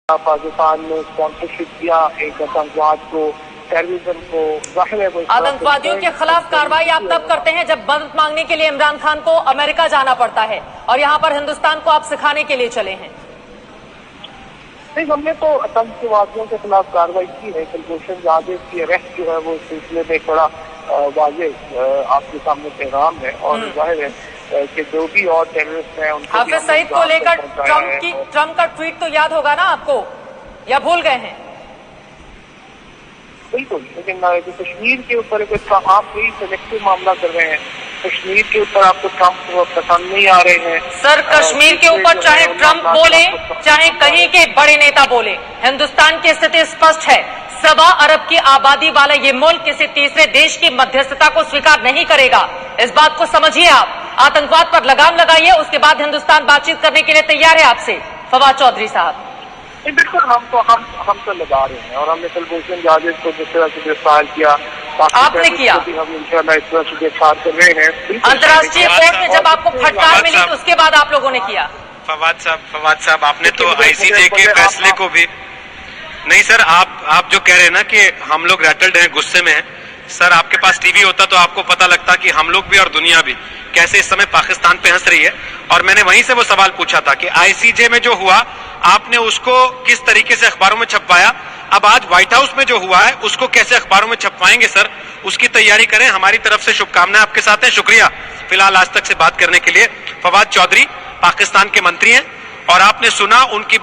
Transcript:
पाकिस्तान ने स्पॉन्सरशिप किया एक आतंकवाद को, टेररिज्म को, जाहिर है आतंकवादियों के खिलाफ कार्रवाई आप तब करते हैं जब मदद मांगने के लिए इमरान खान को अमेरिका जाना पड़ता है, और यहाँ पर हिंदुस्तान को आप सिखाने के लिए चले हैं। नहीं, हमने तो आतंकवादियों के खिलाफ कार्रवाई की है। कुलभूषण जाधव की अरेस्ट जो है वो इस सिलसिले में बड़ा वाज़ेह आपके सामने पैगाम है, और जाहिर है कि जो भी और टेररिस्ट हैं उनको हाफिज सईद को लेकर ट्रम्प का ट्वीट तो याद होगा ना आपको, या भूल गए हैं? बिल्कुल, लेकिन कश्मीर के ऊपर आप कोई सिलेक्टिव मामला कर रहे हैं। कश्मीर के ऊपर आपको ट्रम्प पसंद नहीं आ रहे हैं। सर, कश्मीर के ऊपर चाहे ट्रम्प बोले चाहे कहीं के बड़े नेता बोले, हिंदुस्तान की स्थिति स्पष्ट है। 1.25 अरब की आबादी वाला ये मुल्क किसी तीसरे देश की मध्यस्थता को स्वीकार नहीं करेगा। इस बात को समझिए। आप आतंकवाद पर लगाम लगाइए, उसके बाद हिंदुस्तान बातचीत करने के लिए तैयार है आपसे। फवाद चौधरी साहब, बिल्कुल, हम तो लगा रहे हैं, और हमने कुलभूषण जाधव को जिस तरह से गिरफ्तार किया, आपने किया, हम इंशाल्लाह इस तरह से गिरफ्तार कर रहे हैं। अंतर्राष्ट्रीय कोर्ट में जब आपको फटकार मिली तो उसके बाद आप लोगों ने किया। फवाद साहब, आपने तो आईसीजे के फैसले को भी नहीं सर, आप जो कह रहे हैं ना कि हम लोग रैटल्ड हैं, गुस्से में हैं, सर आपके पास टीवी होता तो आपको पता लगता कि हम लोग भी और दुनिया भी कैसे इस समय पाकिस्तान पे हंस रही है। और मैंने वहीं से वो सवाल पूछा था कि आईसीजे में जो हुआ आपने उसको किस तरीके से अखबारों में छपवाया, अब आज व्हाइट हाउस में जो हुआ है उसको कैसे अखबारों में छपवाएंगे सर, उसकी तैयारी करें। हमारी तरफ से शुभकामनाएं आपके साथ हैं। शुक्रिया फिलहाल आज तक से बात करने के लिए। फवाद चौधरी पाकिस्तान के मंत्री हैं और आपने सुना उनकी